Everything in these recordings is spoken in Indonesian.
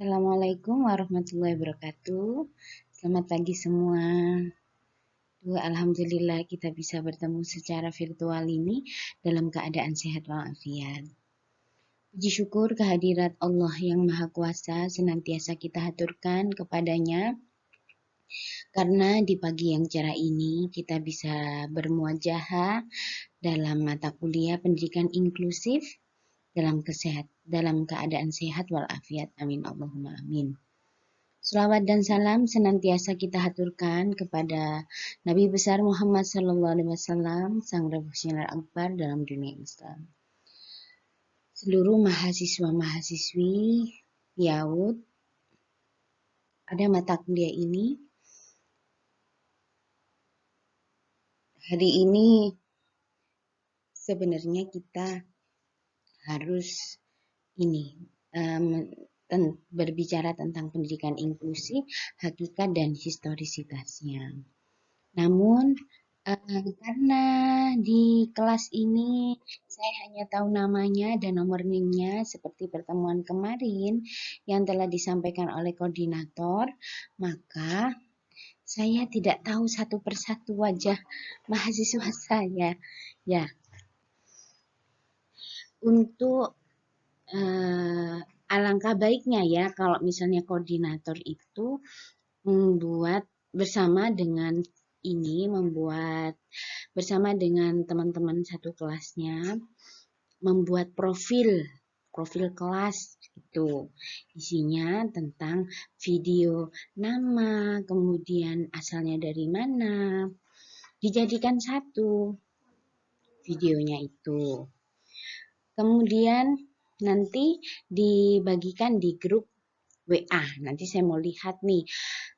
Assalamualaikum warahmatullahi wabarakatuh. Selamat pagi semua. Alhamdulillah kita bisa bertemu secara virtual ini dalam keadaan sehat walafiat. Puji syukur kehadirat Allah yang Maha Kuasa senantiasa kita haturkan kepadanya, karena di pagi yang cerah ini kita bisa bermuajahah dalam mata kuliah pendidikan inklusif dalam keadaan sehat walafiat. Amin Allahumma amin. Selawat dan salam senantiasa kita haturkan kepada Nabi besar Muhammad SAW, sang revolusioner akbar dalam dunia Islam. Seluruh mahasiswa-mahasiswi YAUD pada mata kuliah ini, hari ini sebenarnya kita harus berbicara tentang pendidikan inklusif, hakikat dan historisitasnya. Namun karena di kelas ini saya hanya tahu namanya dan nomor NIM-nya seperti pertemuan kemarin yang telah disampaikan oleh koordinator, maka saya tidak tahu satu persatu wajah mahasiswa saya. Ya, untuk alangkah baiknya ya kalau misalnya koordinator itu membuat bersama dengan teman-teman satu kelasnya membuat profil kelas itu. Isinya tentang video, nama, kemudian asalnya dari mana. Dijadikan satu videonya itu. Kemudian nanti dibagikan di grup WA. Nanti saya mau lihat nih.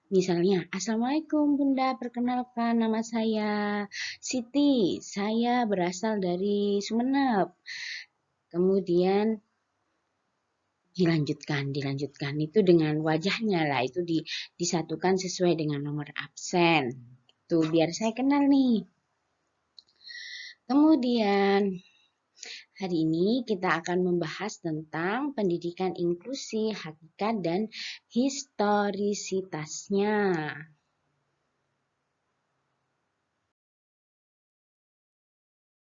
Misalnya, Assalamualaikum Bunda, perkenalkan nama saya Siti, saya berasal dari Sumeneb. Kemudian dilanjutkan itu dengan wajahnya lah, itu disatukan sesuai dengan nomor absen. Tuh biar saya kenal nih. Kemudian hari ini kita akan membahas tentang pendidikan inklusi, hakikat dan historisitasnya.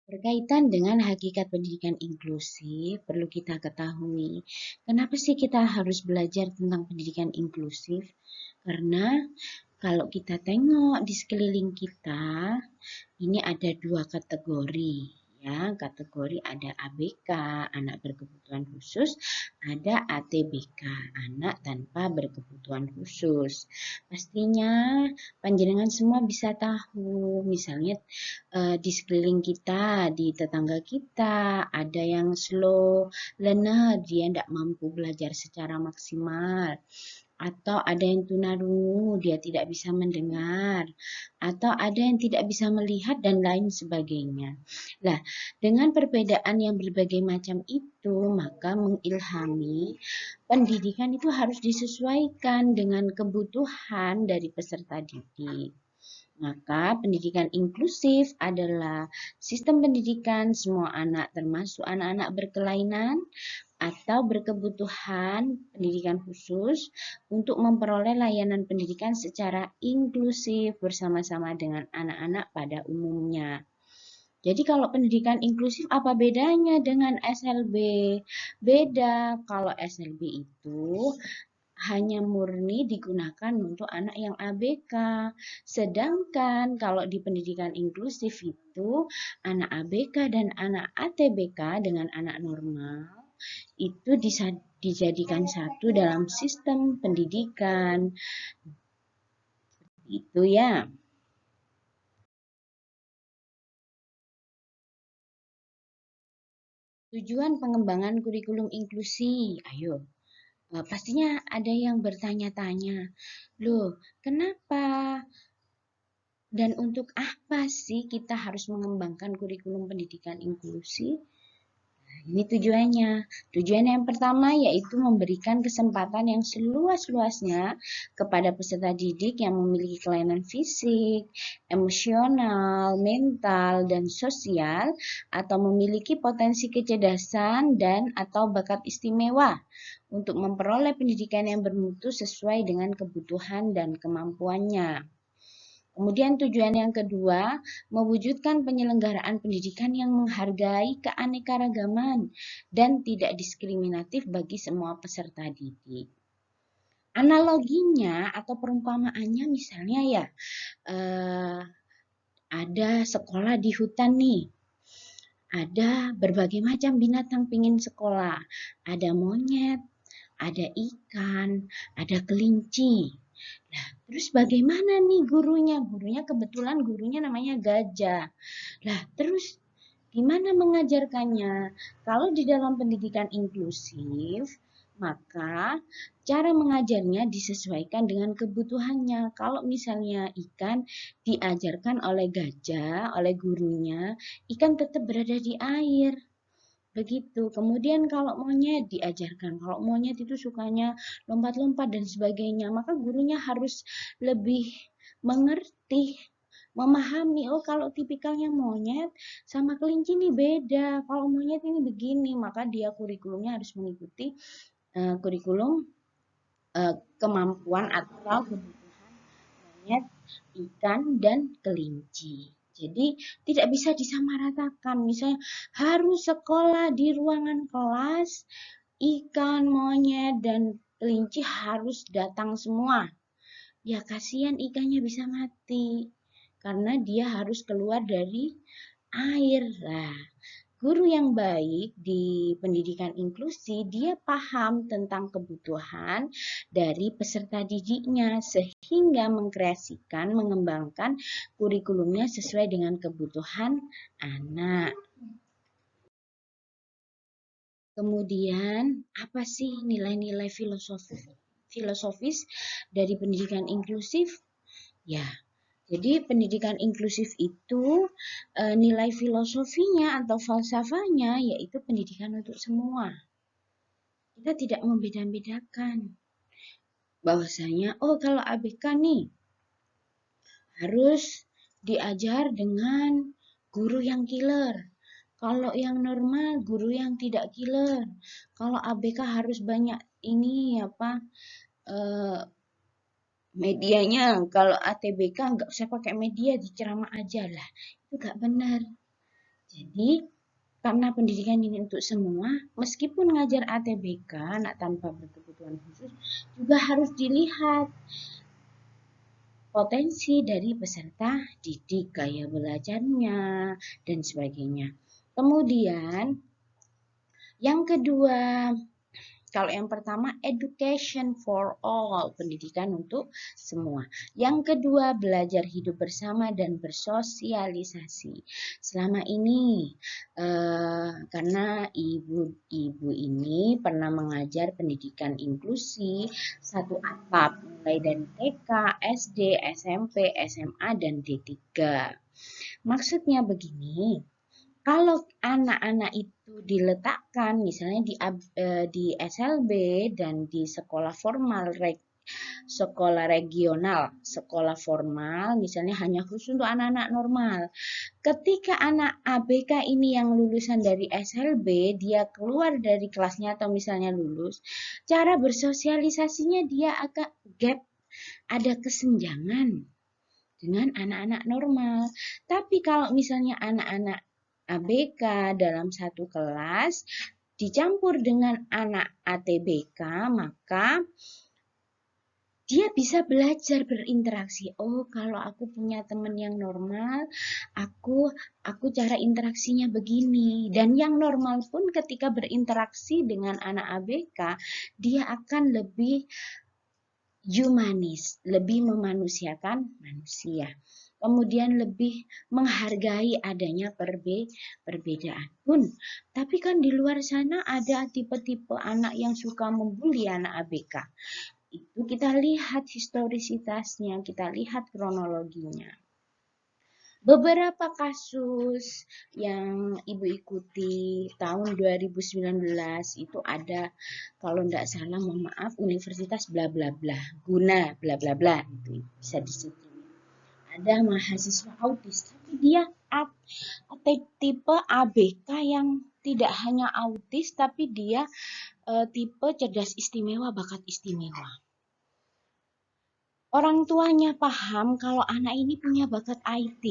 Berkaitan dengan hakikat pendidikan inklusif, perlu kita ketahui, kenapa sih kita harus belajar tentang pendidikan inklusif? Karena kalau kita tengok di sekeliling kita, ini ada dua kategori. Ya, kategori ada ABK, anak berkebutuhan khusus, ada ATBK, anak tanpa berkebutuhan khusus. Pastinya panjenengan semua bisa tahu, misalnya di sekeliling kita, di tetangga kita, ada yang slow learner, dia tidak mampu belajar secara maksimal. Atau ada yang tunarungu, dia tidak bisa mendengar, atau ada yang tidak bisa melihat, dan lain sebagainya. Nah, dengan perbedaan yang berbagai macam itu, maka mengilhami pendidikan itu harus disesuaikan dengan kebutuhan dari peserta didik. Maka pendidikan inklusif adalah sistem pendidikan semua anak, termasuk anak-anak berkelainan atau berkebutuhan pendidikan khusus, untuk memperoleh layanan pendidikan secara inklusif bersama-sama dengan anak-anak pada umumnya. Jadi kalau pendidikan inklusif apa bedanya dengan SLB? Beda, kalau SLB itu hanya murni digunakan untuk anak yang ABK. Sedangkan kalau di pendidikan inklusif itu anak ABK dan anak ATBK dengan anak normal itu dijadikan satu dalam sistem pendidikan. Itu ya. Tujuan pengembangan kurikulum inklusi. Ayo. Pastinya ada yang bertanya-tanya, loh kenapa dan untuk apa sih kita harus mengembangkan kurikulum pendidikan inklusi? Ini tujuannya. Tujuan yang pertama yaitu memberikan kesempatan yang seluas-luasnya kepada peserta didik yang memiliki kelainan fisik, emosional, mental, dan sosial, atau memiliki potensi kecerdasan dan atau bakat istimewa untuk memperoleh pendidikan yang bermutu sesuai dengan kebutuhan dan kemampuannya. Kemudian tujuan yang kedua, mewujudkan penyelenggaraan pendidikan yang menghargai keanekaragaman dan tidak diskriminatif bagi semua peserta didik. Analoginya atau perumpamaannya misalnya ya, ada sekolah di hutan nih. Ada berbagai macam binatang pingin sekolah. Ada monyet, ada ikan, ada kelinci. Nah, terus bagaimana nih gurunya? Gurunya kebetulan namanya gajah. Lah, terus gimana mengajarkannya? Kalau di dalam pendidikan inklusif, maka cara mengajarnya disesuaikan dengan kebutuhannya. Kalau misalnya ikan diajarkan oleh gajah, oleh gurunya, ikan tetap berada di air. Begitu. Kemudian kalau monyet diajarkan, kalau monyet itu sukanya lompat-lompat dan sebagainya, maka gurunya harus lebih mengerti, memahami, oh kalau tipikalnya monyet sama kelinci ini beda. Kalau monyet ini begini, maka dia kurikulumnya harus mengikuti kurikulum kemampuan atau kebutuhan monyet, ikan, dan kelinci. Jadi tidak bisa disamaratakan. Misalnya harus sekolah di ruangan kelas, ikan, monyet, dan kelinci harus datang semua. Ya kasihan ikannya bisa mati karena dia harus keluar dari air. Lah, guru yang baik di pendidikan inklusi, dia paham tentang kebutuhan dari peserta didiknya sehingga mengkreasikan, mengembangkan kurikulumnya sesuai dengan kebutuhan anak. Kemudian, apa sih nilai-nilai filosofis dari pendidikan inklusif? Ya, jadi pendidikan inklusif itu nilai filosofinya atau falsafahnya yaitu pendidikan untuk semua. Kita tidak membeda-bedakan bahwasanya oh kalau ABK nih harus diajar dengan guru yang killer. Kalau yang normal guru yang tidak killer. Kalau ABK harus banyak ini apa medianya, kalau ATBK nggak usah pakai media, diceramah aja lah. Itu nggak benar. Jadi, karena pendidikan ini untuk semua, meskipun ngajar ATBK, anak tanpa berkebutuhan khusus, juga harus dilihat potensi dari peserta didik, gaya belajarnya, dan sebagainya. Kemudian, yang kedua, kalau yang pertama, education for all, pendidikan untuk semua. Yang kedua, belajar hidup bersama dan bersosialisasi. Selama ini, karena ibu-ibu ini pernah mengajar pendidikan inklusi satu atap, mulai dari TK, SD, SMP, SMA, dan D3. Maksudnya begini, kalau anak-anak itu diletakkan misalnya di SLB dan di sekolah formal, sekolah regional, sekolah formal misalnya hanya khusus untuk anak-anak normal. Ketika anak ABK ini yang lulusan dari SLB, dia keluar dari kelasnya atau misalnya lulus, cara bersosialisasinya dia agak gap, ada kesenjangan dengan anak-anak normal. Tapi kalau misalnya anak-anak ABK dalam satu kelas dicampur dengan anak ATBK, maka dia bisa belajar berinteraksi. Oh, kalau aku punya teman yang normal, aku cara interaksinya begini. Dan yang normal pun ketika berinteraksi dengan anak ABK, dia akan lebih humanis, lebih memanusiakan manusia. Kemudian lebih menghargai adanya perbedaan pun. Tapi kan di luar sana ada tipe-tipe anak yang suka membuli anak ABK. Itu kita lihat historisitasnya, kita lihat kronologinya. Beberapa kasus yang Ibu ikuti tahun 2019 itu ada, kalau tidak salah, mohon maaf, Universitas bla bla bla, Guna bla bla bla, itu bisa disebut. Ada mahasiswa autis, tapi dia tipe ABK yang tidak hanya autis, tapi dia tipe cerdas istimewa, bakat istimewa. Orang tuanya paham kalau anak ini punya bakat IT.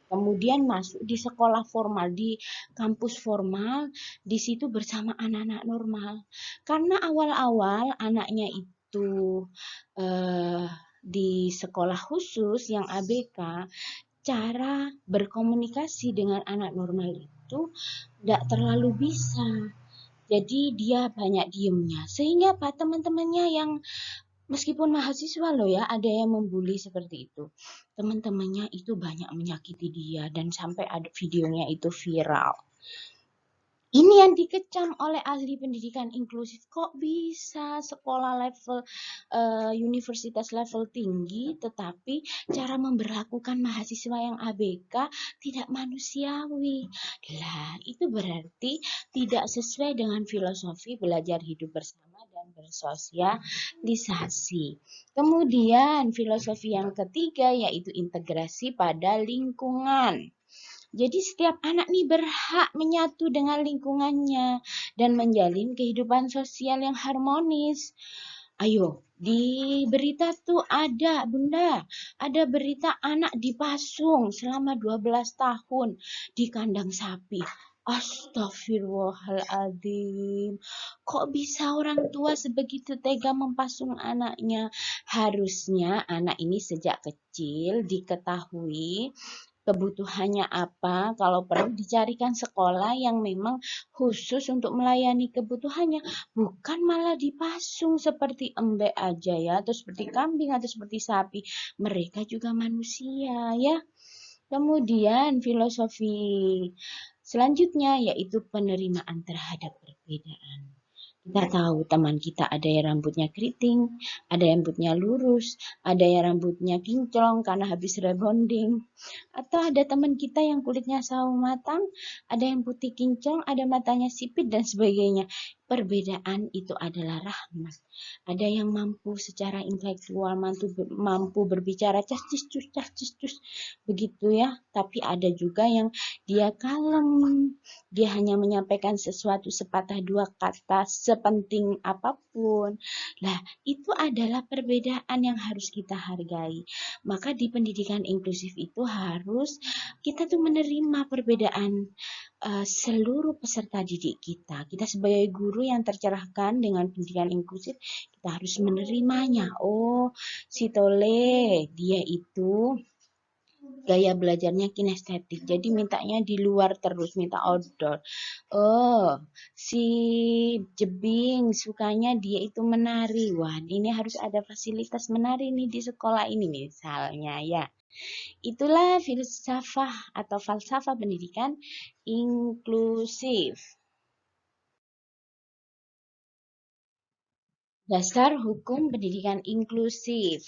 Kemudian masuk di sekolah formal, di kampus formal, di situ bersama anak-anak normal. Karena awal-awal anaknya itu di sekolah khusus yang ABK, cara berkomunikasi dengan anak normal itu tidak terlalu bisa. Jadi dia banyak diemnya. Sehingga teman-temannya yang meskipun mahasiswa loh ya, ada yang membuli seperti itu. Teman-temannya itu banyak menyakiti dia dan sampai ada videonya itu viral. Ini yang dikecam oleh ahli pendidikan inklusif. Kok bisa sekolah level universitas level tinggi, tetapi cara memperlakukan mahasiswa yang ABK tidak manusiawi. Lah, itu berarti tidak sesuai dengan filosofi belajar hidup bersama dan bersosialisasi. Kemudian filosofi yang ketiga yaitu integrasi pada lingkungan. Jadi setiap anak nih berhak menyatu dengan lingkungannya dan menjalin kehidupan sosial yang harmonis. Ayo, di berita tuh ada, Bunda, ada berita anak dipasung selama 12 tahun di kandang sapi. Astagfirullahaladzim. Kok bisa orang tua sebegitu tega mempasung anaknya? Harusnya anak ini sejak kecil diketahui kebutuhannya apa, kalau perlu dicarikan sekolah yang memang khusus untuk melayani kebutuhannya, bukan malah dipasung seperti embek aja ya, atau seperti kambing atau seperti sapi. Mereka juga manusia ya. Kemudian filosofi selanjutnya yaitu penerimaan terhadap perbedaan. Kita tahu teman kita ada yang rambutnya keriting, ada yang rambutnya lurus, ada yang rambutnya kinclong karena habis rebonding. Atau ada teman kita yang kulitnya sawo matang, ada yang putih kinclong, ada matanya sipit dan sebagainya. Perbedaan itu adalah rahmat. Ada yang mampu secara intelektual, mampu berbicara cas begitu ya. Tapi ada juga yang dia kalem, dia hanya menyampaikan sesuatu sepatah dua kata sepenting apapun. Nah, itu adalah perbedaan yang harus kita hargai. Maka di pendidikan inklusif itu harus kita tuh menerima perbedaan seluruh peserta didik kita. Kita sebagai guru yang tercerahkan dengan pendidikan inklusif, kita harus menerimanya. Oh, si Tole, dia itu gaya belajarnya kinestetik, jadi mintanya di luar terus, minta outdoor. Oh, si Jebing sukanya dia itu menari. Wah, ini harus ada fasilitas menari nih di sekolah ini misalnya ya. Itulah filsafah atau falsafah pendidikan inklusif. Dasar hukum pendidikan inklusif.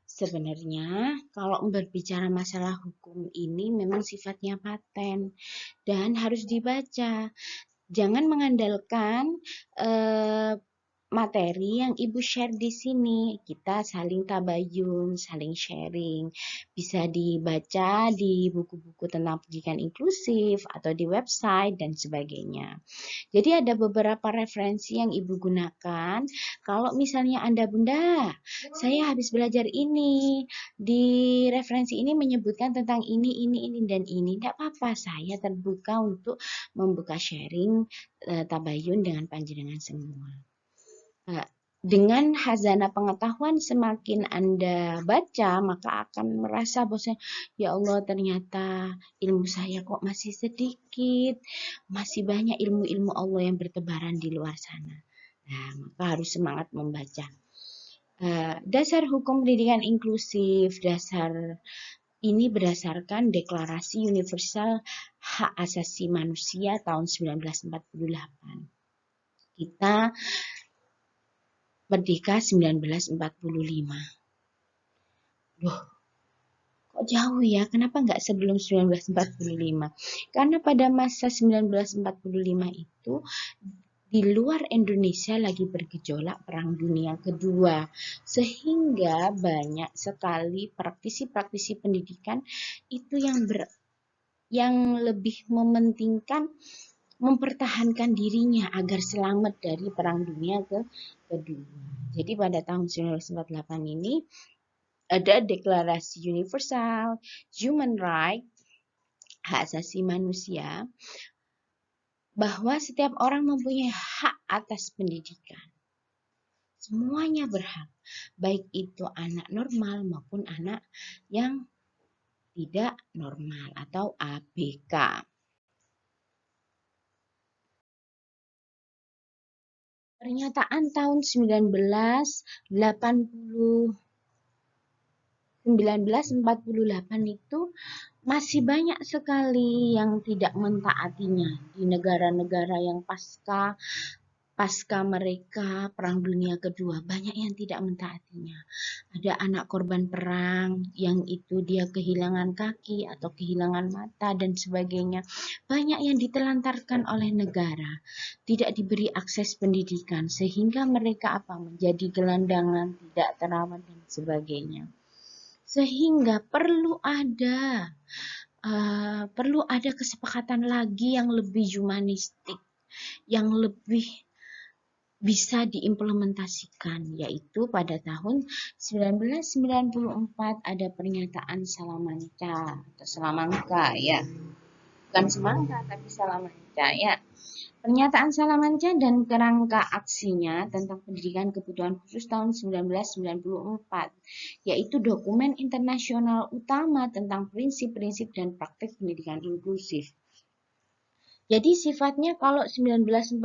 Sebenarnya kalau berbicara masalah hukum ini memang sifatnya paten dan harus dibaca. Jangan mengandalkan materi yang Ibu share di sini. Kita saling tabayun, saling sharing. Bisa dibaca di buku-buku tentang pendidikan inklusif atau di website dan sebagainya. Jadi ada beberapa referensi yang Ibu gunakan. Kalau misalnya Anda, Bunda, saya habis belajar ini, di referensi ini menyebutkan tentang ini, dan ini. Tidak apa-apa, saya terbuka untuk membuka sharing tabayun dengan panjenengan semua. Dengan hazanah pengetahuan semakin Anda baca, maka akan merasa bahwa ya Allah ternyata ilmu saya kok masih sedikit, masih banyak ilmu-ilmu Allah yang bertebaran di luar sana. Nah, maka harus semangat membaca. Dasar hukum pendidikan inklusif, dasar ini berdasarkan Deklarasi Universal Hak Asasi Manusia tahun 1948. Kita merdeka 1945. Loh, Kok jauh ya? Kenapa nggak sebelum 1945? Karena pada masa 1945 itu di luar Indonesia lagi bergejolak Perang Dunia Kedua, sehingga banyak sekali praktisi-praktisi pendidikan itu yang lebih mementingkan mempertahankan dirinya agar selamat dari Perang Dunia Kedua. Jadi pada tahun 1948 ini ada Deklarasi Universal Human Rights, hak asasi manusia, bahwa setiap orang mempunyai hak atas pendidikan. Semuanya berhak, baik itu anak normal maupun anak yang tidak normal atau ABK. Pernyataan tahun 1948 itu masih banyak sekali yang tidak mentaatinya di negara-negara yang pasca mereka Perang Dunia Kedua, banyak yang tidak mentaatinya. Ada anak korban perang yang itu dia kehilangan kaki atau kehilangan mata dan sebagainya. Banyak yang ditelantarkan oleh negara, tidak diberi akses pendidikan sehingga mereka menjadi gelandangan, tidak terawat dan sebagainya. Sehingga perlu ada kesepakatan lagi yang lebih humanistik, yang lebih bisa diimplementasikan, yaitu pada tahun 1994 ada pernyataan Salamanca atau Salamanca ya. Bukan semangka tapi Salamanca ya. Pernyataan Salamanca dan kerangka aksinya tentang pendidikan kebutuhan khusus tahun 1994, yaitu dokumen internasional utama tentang prinsip-prinsip dan praktik pendidikan inklusif. Jadi sifatnya kalau 1948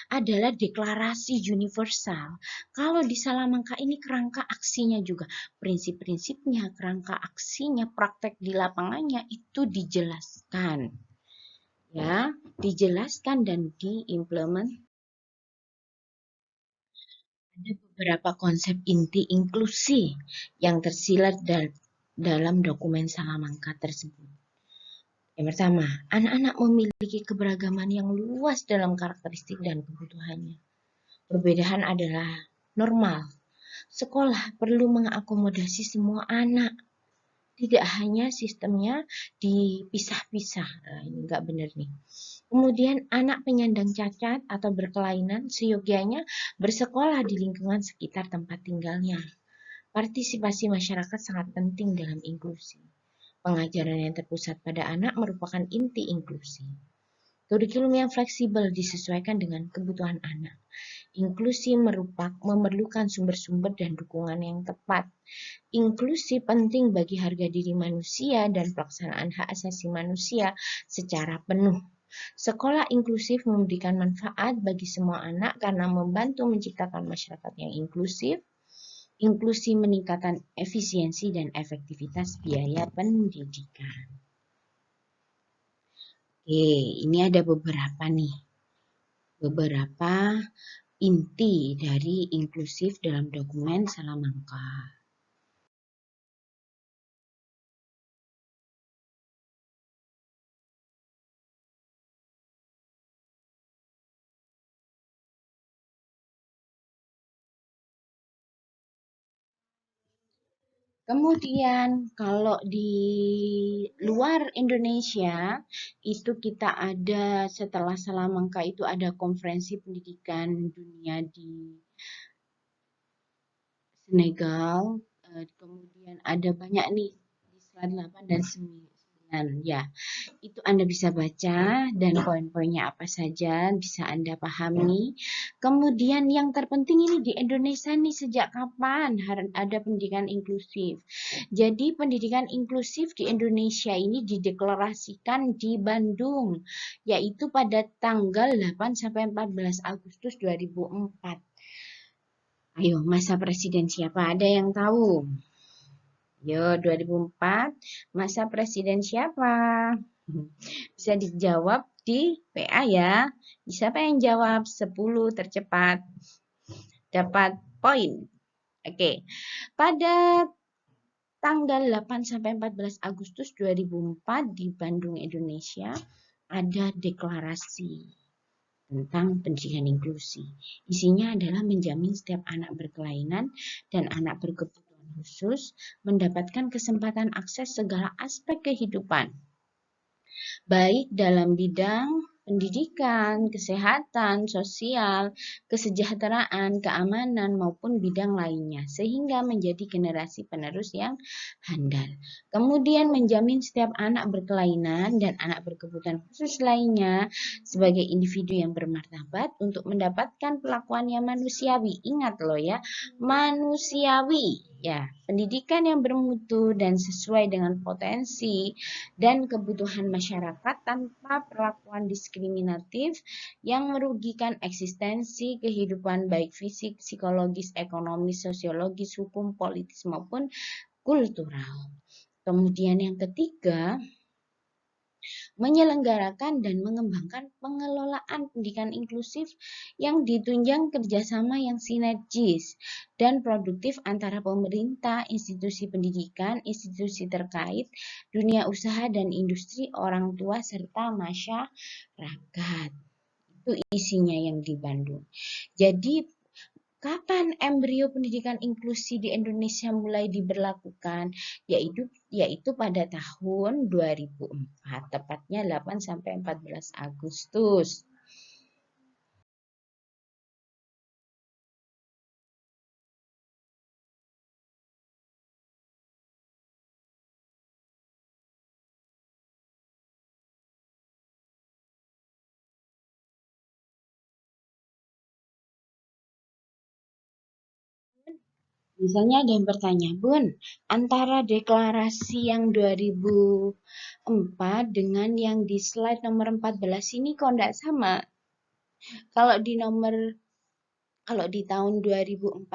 adalah deklarasi universal. Kalau di Salamanca ini kerangka aksinya juga, prinsip-prinsipnya, kerangka aksinya, praktek di lapangannya itu dijelaskan. Ya, dijelaskan dan diimplementasikan. Ada beberapa konsep inti inklusi yang tersirat dalam dokumen Salamanca tersebut. Yang pertama, anak-anak memiliki keberagaman yang luas dalam karakteristik dan kebutuhannya. Perbedaan adalah normal. Sekolah perlu mengakomodasi semua anak. Tidak hanya sistemnya dipisah-pisah. Nah, ini enggak benar nih. Kemudian anak penyandang cacat atau berkelainan seyogianya bersekolah di lingkungan sekitar tempat tinggalnya. Partisipasi masyarakat sangat penting dalam inklusi. Pengajaran yang terpusat pada anak merupakan inti inklusi. Kurikulum yang fleksibel disesuaikan dengan kebutuhan anak. Inklusi memerlukan sumber-sumber dan dukungan yang tepat. Inklusi penting bagi harga diri manusia dan pelaksanaan hak asasi manusia secara penuh. Sekolah inklusif memberikan manfaat bagi semua anak karena membantu menciptakan masyarakat yang inklusif. Inklusi meningkatkan efisiensi dan efektivitas biaya pendidikan. Oke, ini ada beberapa inti dari inklusif dalam dokumen Salamanca. Kemudian kalau di luar Indonesia itu kita ada setelah Salamanca itu ada konferensi pendidikan dunia di Senegal. Kemudian ada banyak nih di slide 8 dan 9 ya. Itu Anda bisa baca dan poin-poinnya apa saja bisa Anda pahami. Kemudian yang terpenting ini di Indonesia nih sejak kapan ada pendidikan inklusif. Jadi pendidikan inklusif di Indonesia ini dideklarasikan di Bandung yaitu pada tanggal 8 sampai 14 Agustus 2004. Ayo, masa presiden siapa? Ada yang tahu? Yo, 2004, masa presiden siapa? Bisa dijawab di PA ya. Siapa yang jawab 10 tercepat dapat poin. Oke. Pada tanggal 8 sampai 14 Agustus 2004 di Bandung, Indonesia, ada deklarasi tentang pendidikan inklusi. Isinya adalah menjamin setiap anak berkelainan dan anak berkebutuhan khusus mendapatkan kesempatan akses segala aspek kehidupan, baik dalam bidang pendidikan, kesehatan, sosial, kesejahteraan, keamanan, maupun bidang lainnya, sehingga menjadi generasi penerus yang handal. Kemudian menjamin setiap anak berkelainan dan anak berkebutuhan khusus lainnya sebagai individu yang bermartabat untuk mendapatkan perlakuan yang manusiawi. Ingat loh ya, manusiawi. Ya, pendidikan yang bermutu dan sesuai dengan potensi dan kebutuhan masyarakat tanpa perlakuan diskriminatif yang merugikan eksistensi kehidupan baik fisik, psikologis, ekonomis, sosiologis, hukum, politis maupun kultural. Kemudian yang ketiga, menyelenggarakan dan mengembangkan pengelolaan pendidikan inklusif yang ditunjang kerjasama yang sinergis dan produktif antara pemerintah, institusi pendidikan, institusi terkait, dunia usaha dan industri, orang tua, serta masyarakat. Itu isinya yang di Bandung. Jadi kapan embrio pendidikan inklusi di Indonesia mulai diberlakukan? Yaitu pada tahun 2004, tepatnya 8 sampai 14 Agustus. Misalnya ada yang bertanya, Bun, antara deklarasi yang 2004 dengan yang di slide nomor 14 ini kok enggak sama? Kalau di nomor Kalau di tahun 2004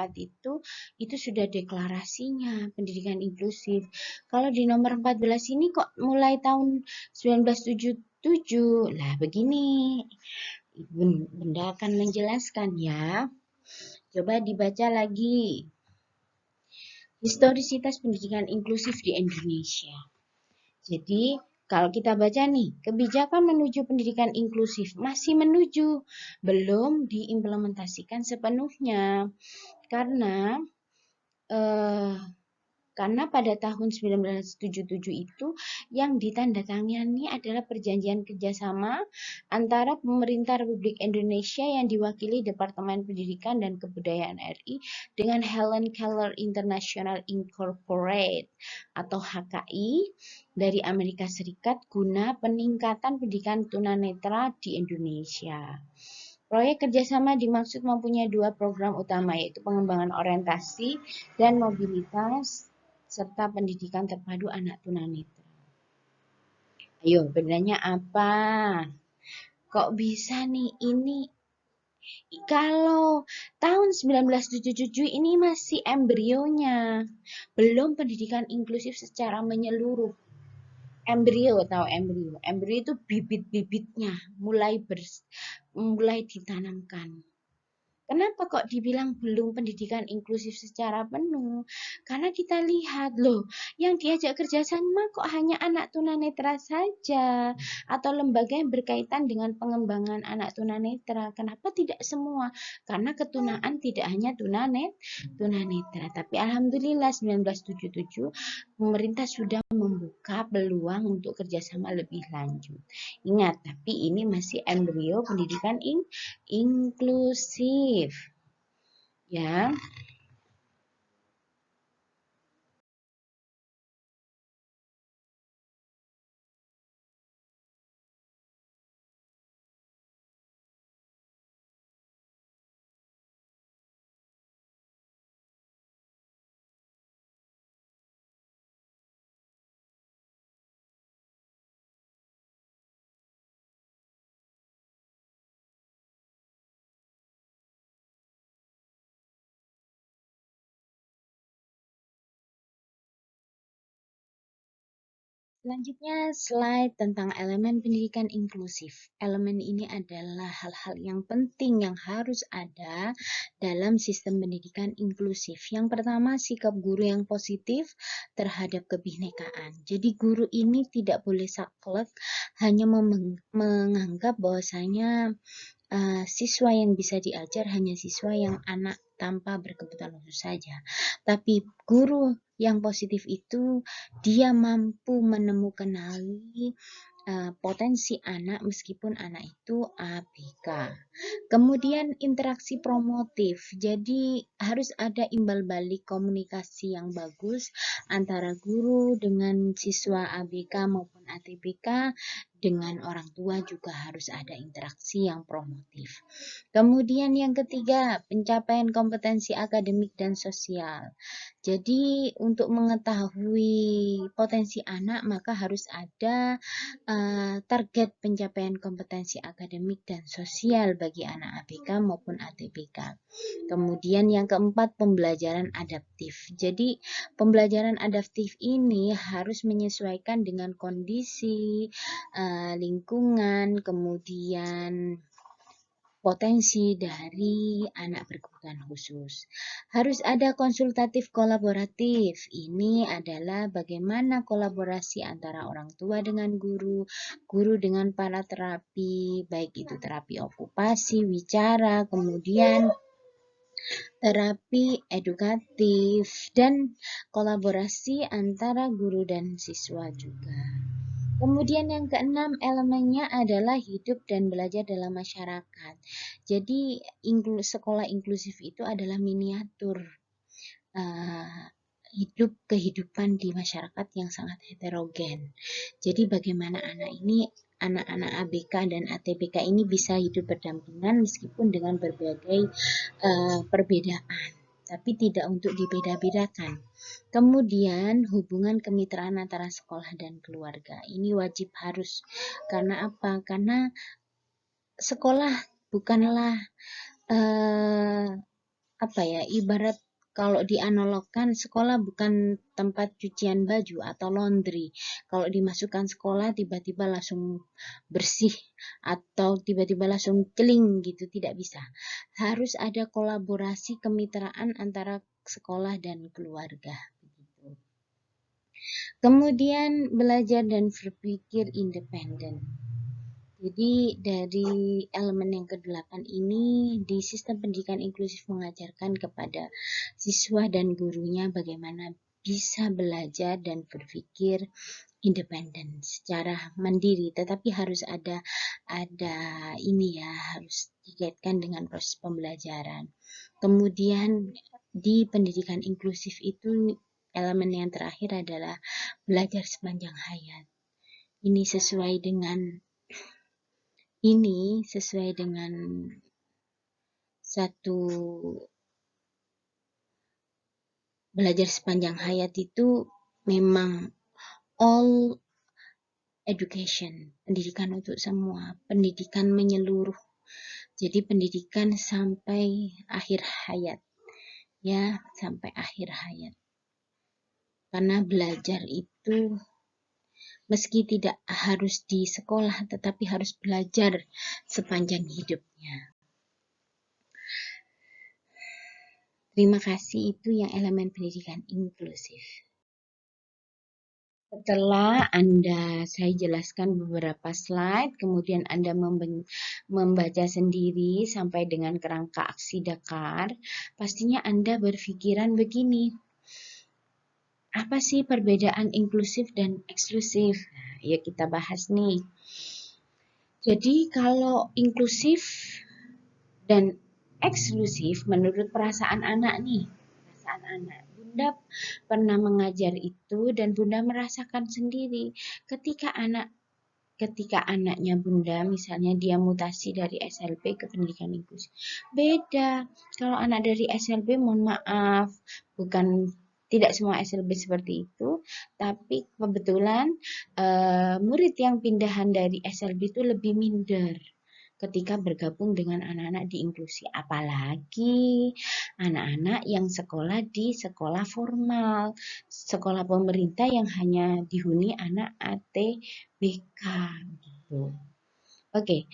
itu sudah deklarasinya pendidikan inklusif. Kalau di nomor 14 ini kok mulai tahun 1977. Lah begini, Bunda akan menjelaskan ya. Coba dibaca lagi. Historisitas pendidikan inklusif di Indonesia. Jadi, kalau kita baca nih, kebijakan menuju pendidikan inklusif masih menuju, belum diimplementasikan sepenuhnya. Karena eh, pada tahun 1977 itu yang ditandatangani adalah perjanjian kerjasama antara pemerintah Republik Indonesia yang diwakili Departemen Pendidikan dan Kebudayaan RI dengan Helen Keller International Incorporated atau HKI dari Amerika Serikat guna peningkatan pendidikan tunanetra di Indonesia. Proyek kerjasama dimaksud mempunyai dua program utama, yaitu pengembangan orientasi dan mobilitas serta pendidikan terpadu anak tunanetra. Ayo, bedanya apa? Kok bisa nih ini? Kalau tahun 1977 ini masih embrionya, belum pendidikan inklusif secara menyeluruh. Embrio, tahu embrio? Embrio itu bibit-bibitnya mulai ditanamkan. Kenapa kok dibilang belum pendidikan inklusif secara penuh? Karena kita lihat loh, yang diajak kerjasama kok hanya anak tunanetra saja atau lembaga yang berkaitan dengan pengembangan anak tunanetra. Kenapa tidak semua? Karena ketunaan tidak hanya tunanetra, tapi alhamdulillah 1977 pemerintah sudah membuka peluang untuk kerjasama lebih lanjut. Ingat, tapi ini masih embrio pendidikan inklusif, ya. Selanjutnya, slide tentang elemen pendidikan inklusif. Elemen ini adalah hal-hal yang penting yang harus ada dalam sistem pendidikan inklusif. Yang pertama, sikap guru yang positif terhadap kebinekaan. Jadi guru ini tidak boleh saklek hanya menganggap bahwasanya siswa yang bisa diajar hanya siswa yang anak tanpa berkebutuhan khusus saja. Tapi guru yang positif itu dia mampu menemukan potensi anak meskipun anak itu ABK. Kemudian interaksi promotif. Jadi harus ada imbal balik komunikasi yang bagus antara guru dengan siswa ABK maupun ATBK, dengan orang tua juga harus ada interaksi yang promotif. Kemudian yang ketiga, pencapaian kompetensi akademik dan sosial. Jadi untuk mengetahui potensi anak maka harus ada target pencapaian kompetensi akademik dan sosial bagi anak ABK maupun ATBK. Kemudian yang keempat, pembelajaran adaptif. Jadi pembelajaran adaptif ini harus menyesuaikan dengan kondisi lingkungan, kemudian potensi dari anak berkebutuhan khusus. Harus ada konsultatif kolaboratif. Ini adalah bagaimana kolaborasi antara orang tua dengan guru, guru dengan para terapi, baik itu terapi okupasi, wicara, kemudian terapi edukatif, dan kolaborasi antara guru dan siswa juga. Kemudian yang keenam, elemennya adalah hidup dan belajar dalam masyarakat. Jadi sekolah inklusif itu adalah miniatur hidup kehidupan di masyarakat yang sangat heterogen. Jadi bagaimana anak-anak ABK dan ATBK ini bisa hidup berdampingan meskipun dengan berbagai perbedaan, tapi tidak untuk dibeda-bedakan. Kemudian hubungan kemitraan antara sekolah dan keluarga. Ini wajib harus. Karena apa? Karena sekolah bukanlah ibarat kalau dianalogkan, sekolah bukan tempat cucian baju atau laundry. Kalau dimasukkan sekolah tiba-tiba langsung bersih atau tiba-tiba langsung clean gitu, tidak bisa. Harus ada kolaborasi kemitraan antara sekolah dan keluarga. Kemudian belajar dan berpikir independen. Jadi dari elemen yang ke-8 ini di sistem pendidikan inklusif mengajarkan kepada siswa dan gurunya bagaimana bisa belajar dan berpikir independen secara mandiri, tetapi harus ada harus dikaitkan dengan proses pembelajaran. Kemudian di pendidikan inklusif itu elemen yang terakhir adalah belajar sepanjang hayat. Ini sesuai dengan satu belajar sepanjang hayat itu memang all education, pendidikan untuk semua, pendidikan menyeluruh. Jadi pendidikan sampai akhir hayat, ya, sampai akhir hayat. Karena belajar itu meski tidak harus di sekolah, tetapi harus belajar sepanjang hidupnya. Terima kasih, itu yang elemen pendidikan inklusif. Setelah saya jelaskan beberapa slide, kemudian Anda membaca sendiri sampai dengan kerangka aksi Dakar, pastinya Anda berpikiran begini, apa sih perbedaan inklusif dan eksklusif? Nah, ya kita bahas nih. Jadi kalau inklusif dan eksklusif menurut perasaan anak nih, Bunda pernah mengajar itu dan Bunda merasakan sendiri ketika anaknya Bunda misalnya dia mutasi dari SLB ke pendidikan inklusif. Beda. Kalau anak dari SLB, mohon maaf, tidak semua SLB seperti itu, tapi kebetulan murid yang pindahan dari SLB itu lebih minder ketika bergabung dengan anak-anak di inklusi. Apalagi anak-anak yang sekolah di sekolah formal, sekolah pemerintah yang hanya dihuni anak ATBK gitu. Oke,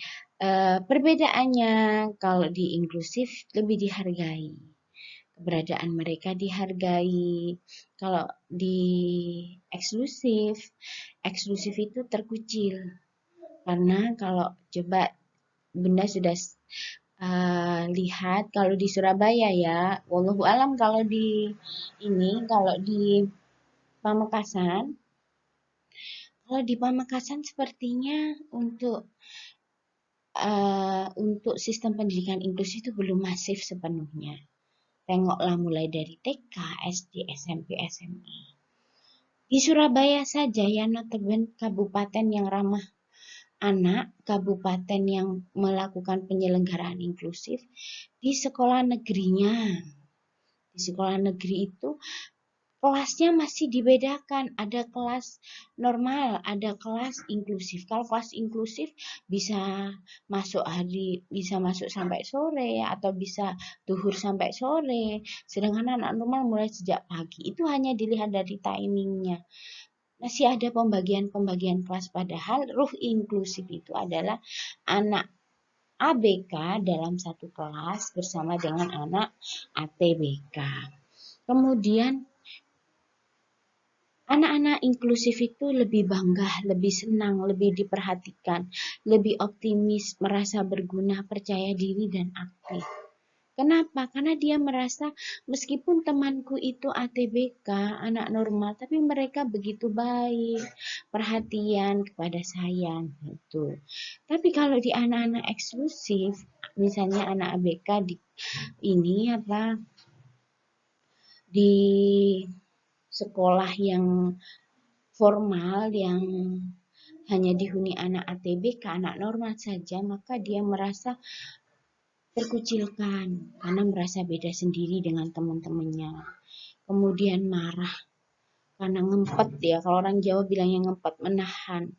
perbedaannya kalau di inklusif lebih dihargai. Keberadaan mereka dihargai. Kalau di eksklusif, eksklusif itu terkucil. Karena kalau coba Bunda sudah lihat kalau di Surabaya ya, wallahu alam kalau di kalau di Pamekasan, sepertinya untuk sistem pendidikan inklusi itu belum masif sepenuhnya. Tengoklah mulai dari TK, SD, SMP, SMA. Di Surabaya saja ya, notabene kabupaten yang ramah anak, kabupaten yang melakukan penyelenggaraan inklusif di sekolah negerinya. Di sekolah negeri itu kelasnya masih dibedakan, ada kelas normal, ada kelas inklusif. Kalau kelas inklusif bisa masuk sampai sore atau bisa duhur sampai sore. Sedangkan anak normal mulai sejak pagi. Itu hanya dilihat dari timingnya. Masih ada pembagian kelas, padahal ruh inklusif itu adalah anak ABK dalam satu kelas bersama dengan anak ATBK. Kemudian anak-anak inklusif itu lebih bangga, lebih senang, lebih diperhatikan, lebih optimis, merasa berguna, percaya diri, dan aktif. Kenapa? Karena dia merasa meskipun temanku itu ATBK, anak normal, tapi mereka begitu baik, perhatian kepada saya gitu. Tapi kalau di anak-anak eksklusif, misalnya anak ABK di sekolah yang formal yang hanya dihuni anak ATBK, anak normal saja, maka dia merasa terkucilkan karena merasa beda sendiri dengan teman-temannya. Kemudian marah karena ngempet ya, kalau orang Jawa bilangnya ngempet, menahan.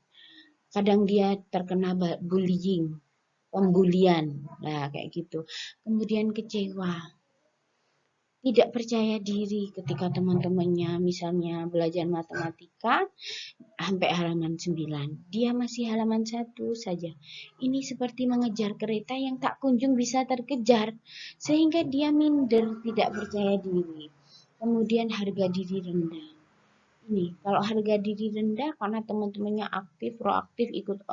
Kadang dia terkena bullying, pembulian, nah kayak gitu. Kemudian kecewa, tidak percaya diri ketika teman-temannya misalnya belajar matematika sampai halaman 9. Dia masih halaman 1 saja. Ini seperti mengejar kereta yang tak kunjung bisa terkejar. Sehingga dia minder, tidak percaya diri. Kemudian harga diri rendah. Kalau harga diri rendah karena teman-temannya aktif, proaktif, ikut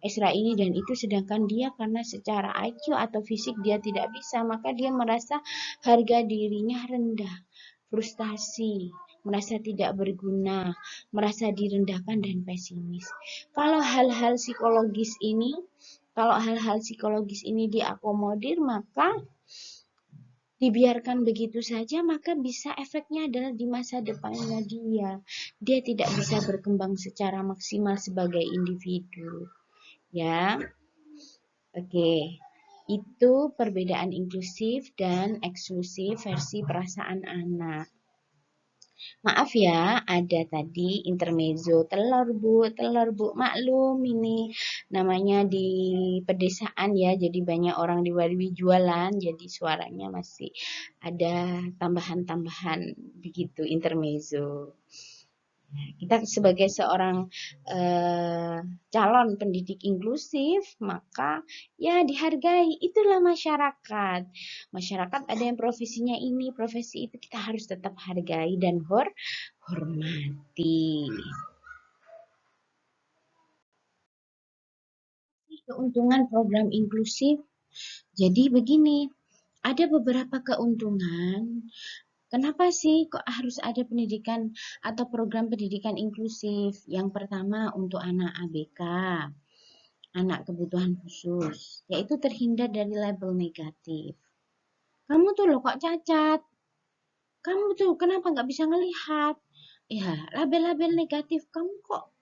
ekstra ini dan itu, sedangkan dia karena secara IQ atau fisik dia tidak bisa, maka dia merasa harga dirinya rendah, frustasi, merasa tidak berguna, merasa direndahkan dan pesimis. Kalau hal-hal psikologis ini diakomodir, maka dibiarkan begitu saja, maka bisa efeknya adalah di masa depannya dia tidak bisa berkembang secara maksimal sebagai individu. Ya. Oke. Itu perbedaan inklusif dan eksklusif versi perasaan anak. Maaf ya, ada tadi intermezzo telur bu, maklum ini namanya di pedesaan ya, jadi banyak orang di Waringin jualan, jadi suaranya masih ada tambahan-tambahan begitu intermezzo. Kita sebagai seorang calon pendidik inklusif, maka ya dihargai. Itulah masyarakat. Masyarakat ada yang profesinya ini, profesi itu, kita harus tetap hargai dan hormati. Keuntungan program inklusif. Jadi begini, ada beberapa keuntungan. Kenapa sih kok harus ada pendidikan atau program pendidikan inklusif? Yang pertama untuk anak ABK, anak kebutuhan khusus, yaitu terhindar dari label negatif. Kamu tuh loh kok cacat, kamu tuh kenapa nggak bisa ngelihat? Ya, label-label negatif, kamu kok,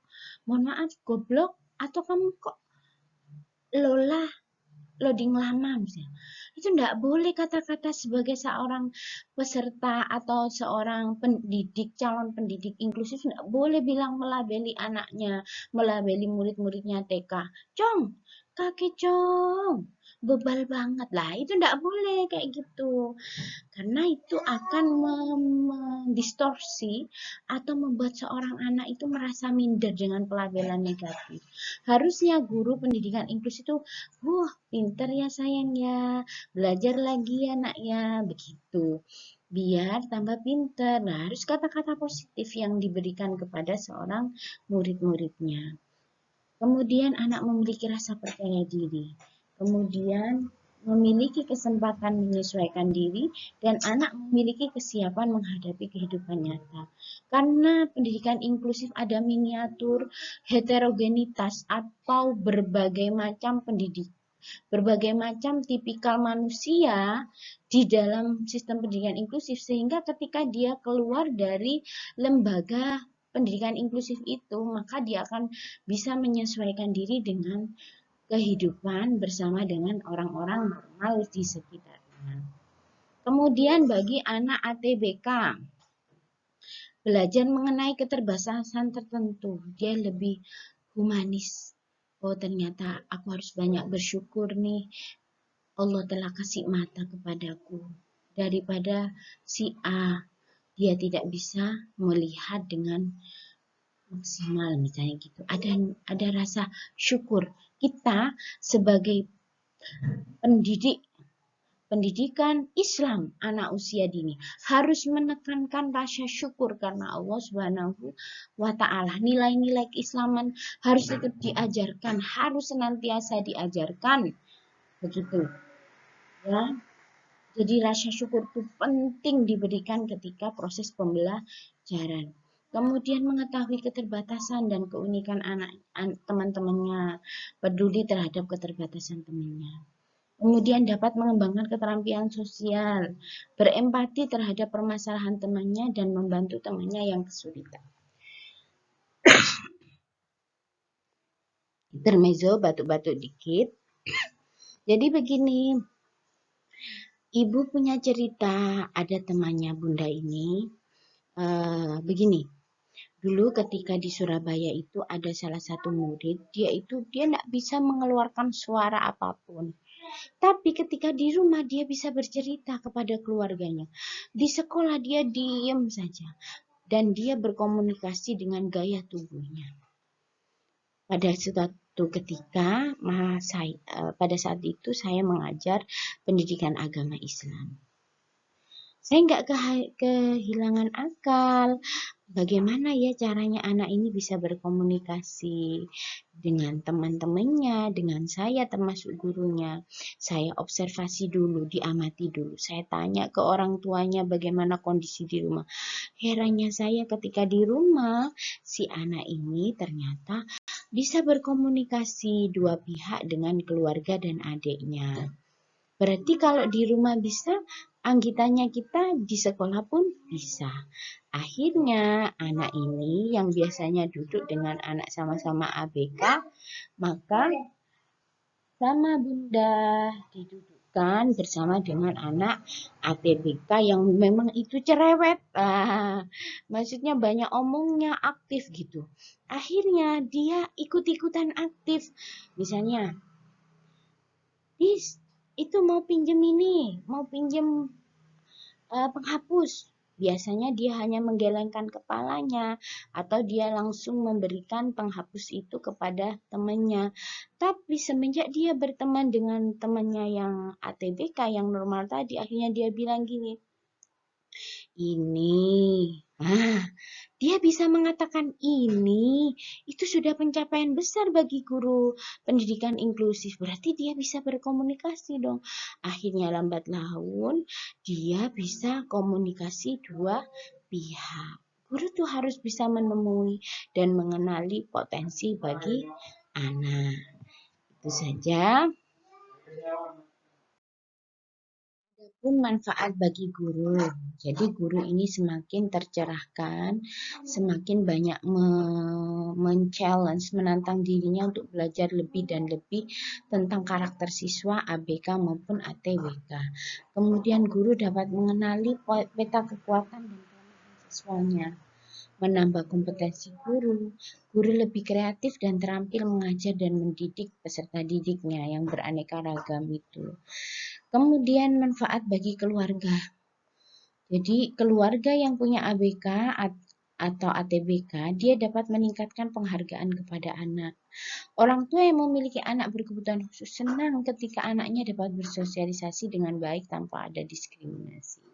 mohon maaf, goblok, atau kamu kok lolah, loading lama misalnya. Itu enggak boleh kata-kata sebagai seorang peserta atau seorang pendidik, calon pendidik inklusif, enggak boleh bilang melabeli anaknya, melabeli murid-muridnya TK. Cong, Kakecong, bebal banget lah. Itu enggak boleh kayak gitu. Karena itu akan mendistorsi atau membuat seorang anak itu merasa minder dengan pelabelan negatif. Harusnya guru pendidikan inklusif itu, wah pinter ya sayang ya, belajar lagi ya nak ya, begitu. Biar tambah pinter. Nah, harus kata-kata positif yang diberikan kepada seorang murid-muridnya. Kemudian anak memiliki rasa percaya diri. Kemudian memiliki kesempatan menyesuaikan diri dan anak memiliki kesiapan menghadapi kehidupan nyata. Karena pendidikan inklusif ada miniatur heterogenitas atau berbagai macam berbagai macam tipikal manusia di dalam sistem pendidikan inklusif, sehingga ketika dia keluar dari lembaga pendidikan inklusif itu, maka dia akan bisa menyesuaikan diri dengan kehidupan bersama dengan orang-orang normal di sekitarnya. Kemudian bagi anak ATBK, belajar mengenai keterbatasan tertentu, dia lebih humanis. Oh ternyata aku harus banyak bersyukur nih, Allah telah kasih mata kepadaku. Daripada si A, dia tidak bisa melihat dengan maksimal misalnya gitu. Ada rasa syukur. Kita sebagai pendidikan Islam anak usia dini harus menekankan rasa syukur karena Allah Subhanahu wa taala. Nilai-nilai keislaman harus tetap diajarkan, harus senantiasa diajarkan. Begitu. Ya. Jadi rasa syukur itu penting diberikan ketika proses pembelajaran. Kemudian mengetahui keterbatasan dan keunikan teman-temannya, peduli terhadap keterbatasan temannya. Kemudian dapat mengembangkan keterampilan sosial, berempati terhadap permasalahan temannya dan membantu temannya yang kesulitan. Intermezzo, batuk-batuk dikit. Jadi begini, ibu punya cerita, ada temannya bunda ini, begini. Dulu ketika di Surabaya itu ada salah satu murid, dia tidak bisa mengeluarkan suara apapun. Tapi ketika di rumah dia bisa bercerita kepada keluarganya. Di sekolah dia diam saja dan dia berkomunikasi dengan gaya tubuhnya. Pada suatu ketika, pada saat itu saya mengajar pendidikan agama Islam. Saya nggak kehilangan akal. Bagaimana ya caranya anak ini bisa berkomunikasi dengan teman-temannya, dengan saya termasuk gurunya. Saya observasi dulu, diamati dulu. Saya tanya ke orang tuanya bagaimana kondisi di rumah. Herannya saya ketika di rumah, si anak ini ternyata bisa berkomunikasi dua pihak dengan keluarga dan adiknya. Berarti kalau di rumah bisa, anggitannya kita di sekolah pun bisa. Akhirnya anak ini yang biasanya duduk dengan anak sama-sama ABK, maka sama bunda didudukkan bersama dengan anak ATBK yang memang itu cerewet. Maksudnya banyak omongnya, aktif gitu. Akhirnya dia ikut-ikutan aktif. Misalnya, itu mau pinjem ini, mau pinjem penghapus. Biasanya dia hanya menggelengkan kepalanya atau dia langsung memberikan penghapus itu kepada temannya. Tapi semenjak dia berteman dengan temannya yang ATBK yang normal tadi, akhirnya dia bilang gini, dia bisa mengatakan ini, itu sudah pencapaian besar bagi guru pendidikan inklusif. Berarti dia bisa berkomunikasi dong. Akhirnya lambat laun, dia bisa komunikasi dua pihak. Guru tuh harus bisa menemui dan mengenali potensi bagi anak. Itu saja. Pun manfaat bagi guru. Jadi guru ini semakin tercerahkan, semakin banyak men-challenge, menantang dirinya untuk belajar lebih dan lebih tentang karakter siswa ABK maupun ATWK. Kemudian guru dapat mengenali peta kekuatan dan kelemahan siswanya. menambah kompetensi guru. Guru lebih kreatif dan terampil mengajar dan mendidik peserta didiknya yang beraneka ragam itu. Kemudian manfaat bagi keluarga. Jadi keluarga yang punya ABK atau ATBK, dia dapat meningkatkan penghargaan kepada anak. Orang tua yang memiliki anak berkebutuhan khusus senang ketika anaknya dapat bersosialisasi dengan baik tanpa ada diskriminasi.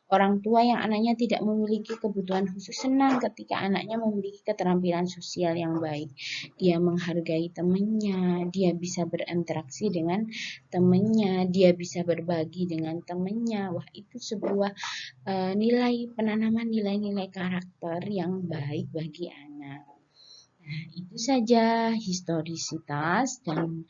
Orang tua yang anaknya tidak memiliki kebutuhan khusus senang ketika anaknya memiliki keterampilan sosial yang baik. Dia menghargai temannya, dia bisa berinteraksi dengan temannya, dia bisa berbagi dengan temannya. Wah, itu sebuah nilai penanaman nilai-nilai karakter yang baik bagi anak. Nah, itu saja historisitas dan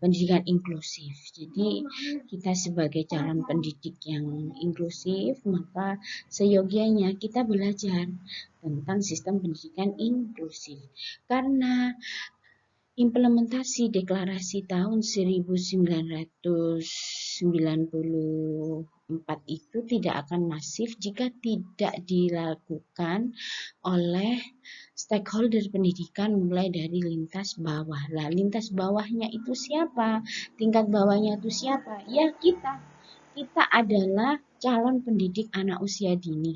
pendidikan inklusif. Jadi kita sebagai calon pendidik yang inklusif, maka seyogianya kita belajar tentang sistem pendidikan inklusif. Karena implementasi deklarasi tahun 1994 itu tidak akan masif jika tidak dilakukan oleh stakeholder pendidikan mulai dari lintas bawah. Lah, lintas bawahnya itu siapa? Tingkat bawahnya itu siapa? Ya, kita. Kita adalah calon pendidik anak usia dini.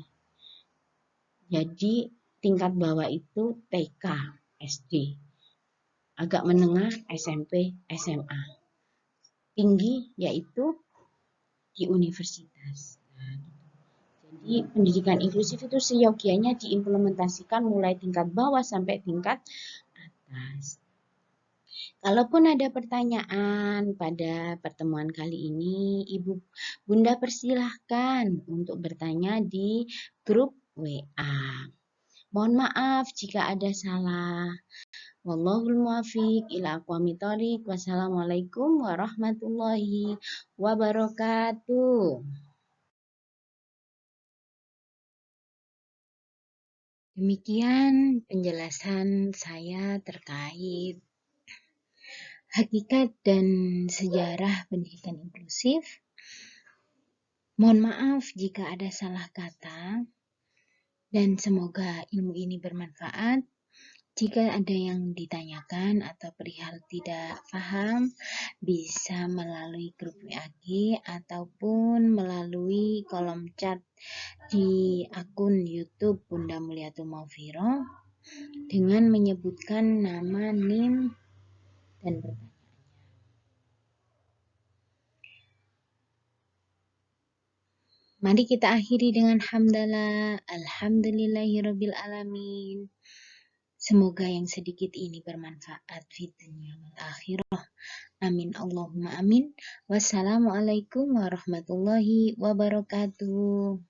Jadi, tingkat bawah itu TK, SD. Agak menengah SMP, SMA. Tinggi yaitu di universitas. Jadi pendidikan inklusif itu seyogianya diimplementasikan mulai tingkat bawah sampai tingkat atas. Kalaupun ada pertanyaan pada pertemuan kali ini, Ibu Bunda persilahkan untuk bertanya di grup WA. Mohon maaf jika ada salah. Wallahul muwaffiq ila aqwamit thoriq. Wassalamualaikum warahmatullahi wabarakatuh. Demikian penjelasan saya terkait hakikat dan sejarah pendidikan inklusif. Mohon maaf jika ada salah kata dan semoga ilmu ini bermanfaat. Jika ada yang ditanyakan atau perihal tidak paham, bisa melalui grup WA ataupun melalui kolom chat di akun YouTube Bunda Mulyatul Maufiro dengan menyebutkan nama, NIM, dan pertanyaannya. Mari kita akhiri dengan hamdalah, alhamdulillahirabbil alamin. Semoga yang sedikit ini bermanfaat fid dunya wal akhirah. Amin Allahumma amin. Wassalamualaikum warahmatullahi wabarakatuh.